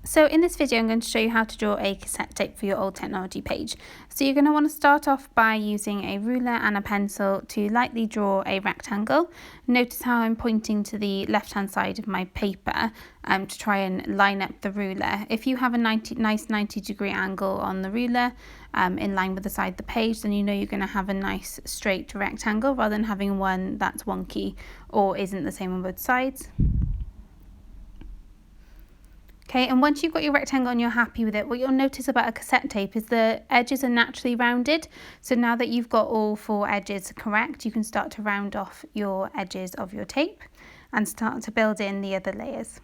So in this video I'm going to show you how to draw a cassette tape for your old technology page. So you're going to want to start off by using a ruler and a pencil to lightly draw a rectangle. Notice how I'm pointing to the left hand side of my paper to try and line up the ruler. If you have a nice 90-degree angle on the ruler in line with the side of the page, then you know you're going to have a nice straight rectangle rather than having one that's wonky or isn't the same on both sides. Okay, and once you've got your rectangle and you're happy with it, what you'll notice about a cassette tape is the edges are naturally rounded. So now that you've got all four edges correct, you can start to round off your edges of your tape and start to build in the other layers.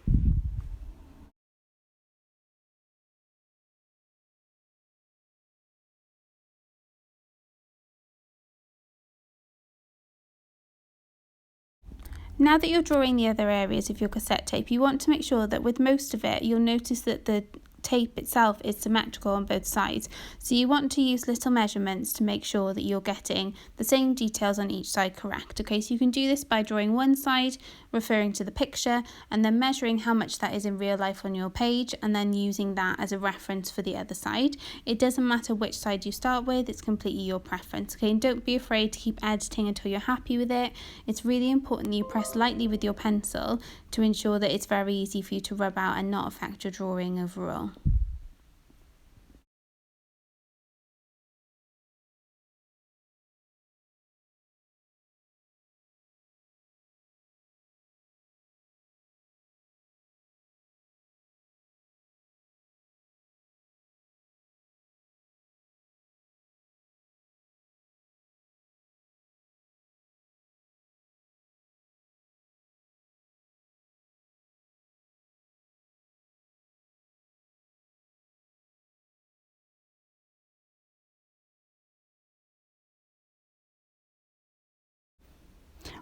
Now that you're drawing the other areas of your cassette tape, you want to make sure that with most of it, you'll notice that the tape itself is symmetrical on both sides. So you want to use little measurements to make sure that you're getting the same details on each side correct. Okay, so you can do this by drawing one side, referring to the picture, and then measuring how much that is in real life on your page, and then using that as a reference for the other side. It doesn't matter which side you start with, it's completely your preference. Okay, and don't be afraid to keep editing until you're happy with it. It's really important that you press lightly with your pencil to ensure that it's very easy for you to rub out and not affect your drawing overall.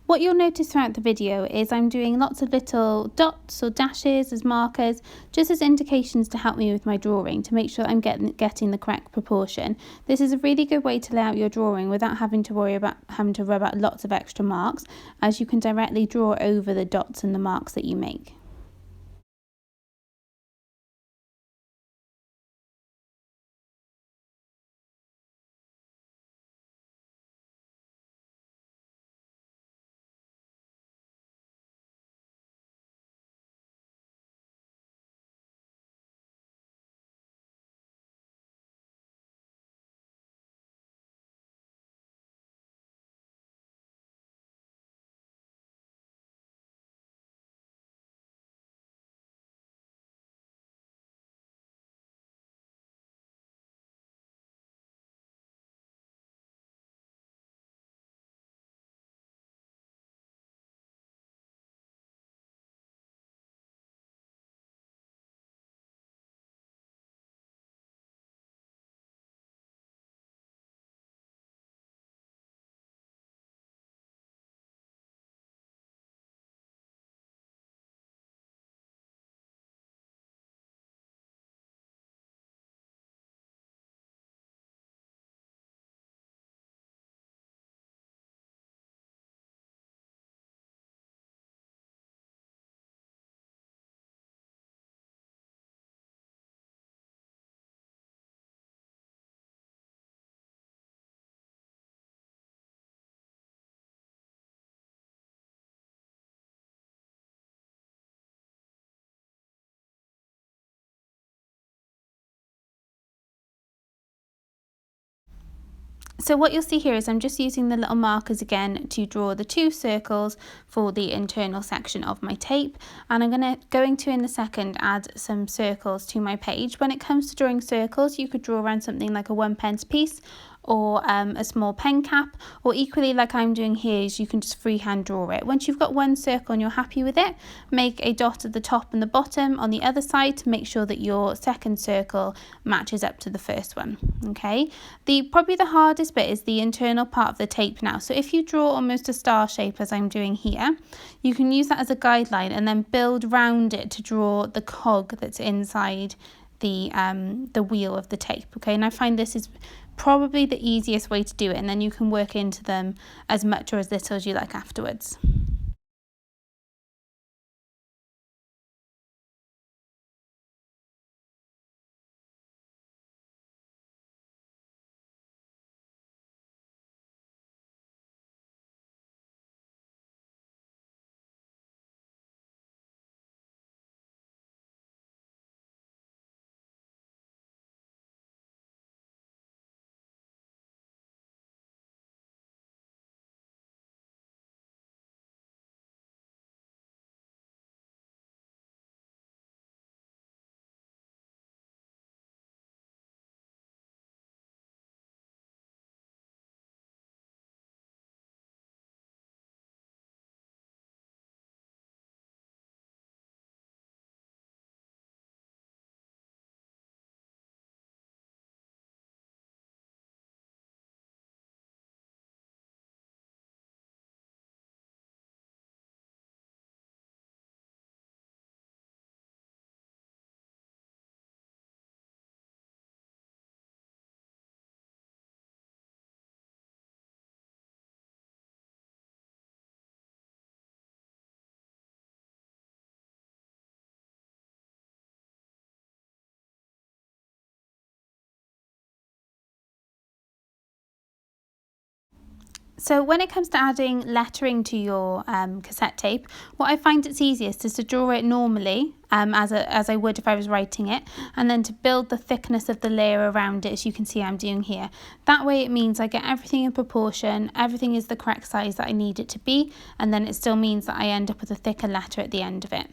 What you'll notice throughout the video is I'm doing lots of little dots or dashes as markers, just as indications to help me with my drawing, to make sure I'm getting the correct proportion. This is a really good way to lay out your drawing without having to worry about having to rub out lots of extra marks, as you can directly draw over the dots and the marks that you make. So what you'll see here is I'm just using the little markers again to draw the two circles for the internal section of my tape, and I'm going to in a second add some circles to my page. When it comes to drawing circles, you could draw around something like a 1p piece or a small pen cap, or equally like I'm doing here is you can just freehand draw it. Once you've got one circle and you're happy with it, make a dot at the top and the bottom on the other side to make sure that your second circle matches up to the first one. Okay, probably the hardest bit is the internal part of the tape now. So if you draw almost a star shape as I'm doing here, you can use that as a guideline and then build round it to draw the cog that's inside the wheel of the tape. Okay, and I find this is probably the easiest way to do it, and then you can work into them as much or as little as you like afterwards. So when it comes to adding lettering to your cassette tape, what I find it's easiest is to draw it normally as I would if I was writing it, and then to build the thickness of the layer around it, as you can see I'm doing here. That way it means I get everything in proportion, everything is the correct size that I need it to be, and then it still means that I end up with a thicker letter at the end of it.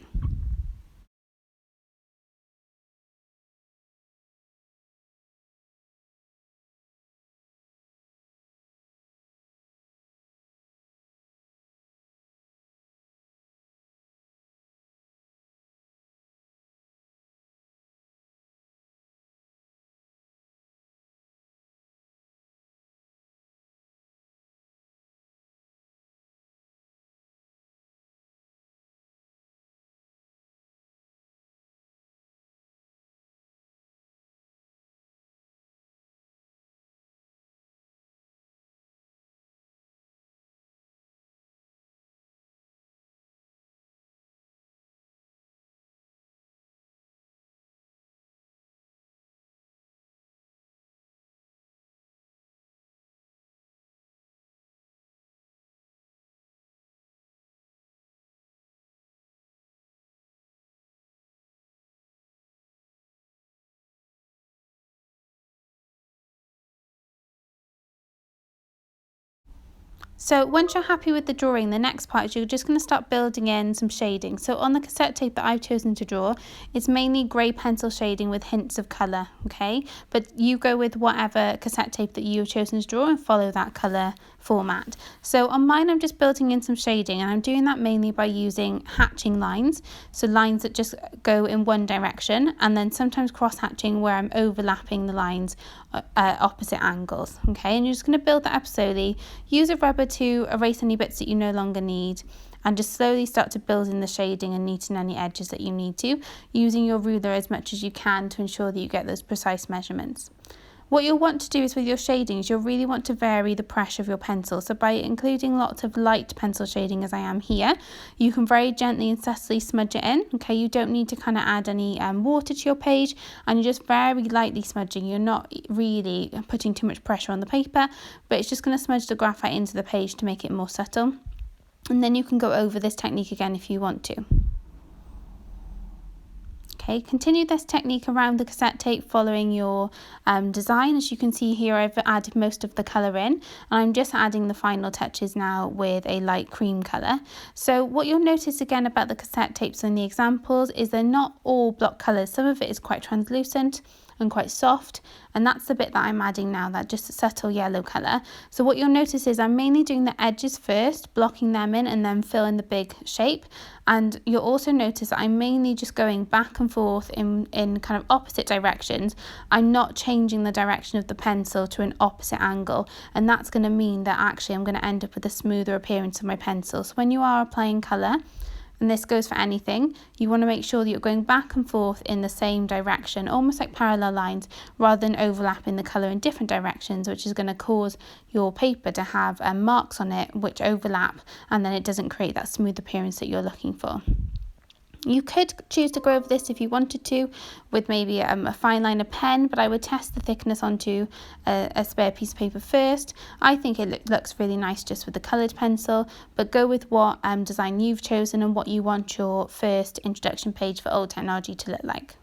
So once you're happy with the drawing, the next part is you're just going to start building in some shading. So on the cassette tape that I've chosen to draw, it's mainly grey pencil shading with hints of colour, okay? But you go with whatever cassette tape that you've chosen to draw and follow that colour format. So on mine I'm just building in some shading, and I'm doing that mainly by using hatching lines, so lines that just go in one direction, and then sometimes cross hatching where I'm overlapping the lines opposite angles, okay? And you're just going to build that up slowly. Use a rubber to erase any bits that you no longer need, and just slowly start to build in the shading and neaten any edges that you need to, using your ruler as much as you can to ensure that you get those precise measurements. What you'll want to do is with your shadings, you'll really want to vary the pressure of your pencil. So by including lots of light pencil shading as I am here, you can very gently and subtly smudge it in. Okay, you don't need to kind of add any water to your page, and you're just very lightly smudging. You're not really putting too much pressure on the paper, but it's just going to smudge the graphite into the page to make it more subtle. And then you can go over this technique again if you want to. Okay, continue this technique around the cassette tape following your design. As you can see here, I've added most of the colour in, and I'm just adding the final touches now with a light cream colour. So what you'll notice again about the cassette tapes and the examples is they're not all block colours. Some of it is quite translucent and quite soft, and that's the bit that I'm adding now, that just a subtle yellow colour. So what you'll notice is I'm mainly doing the edges first, blocking them in, and then fill in the big shape. And you'll also notice that I'm mainly just going back and forth in kind of opposite directions. I'm not changing the direction of the pencil to an opposite angle, and that's going to mean that actually I'm going to end up with a smoother appearance of my pencil. So when you are applying colour, and this goes for anything, you want to make sure that you're going back and forth in the same direction, almost like parallel lines, rather than overlapping the colour in different directions, which is going to cause your paper to have marks on it which overlap, and then it doesn't create that smooth appearance that you're looking for. You could choose to go over this if you wanted to with maybe a fine liner pen, but I would test the thickness onto a spare piece of paper first. I think it looks really nice just with the coloured pencil, but go with what design you've chosen and what you want your first introduction page for old technology to look like.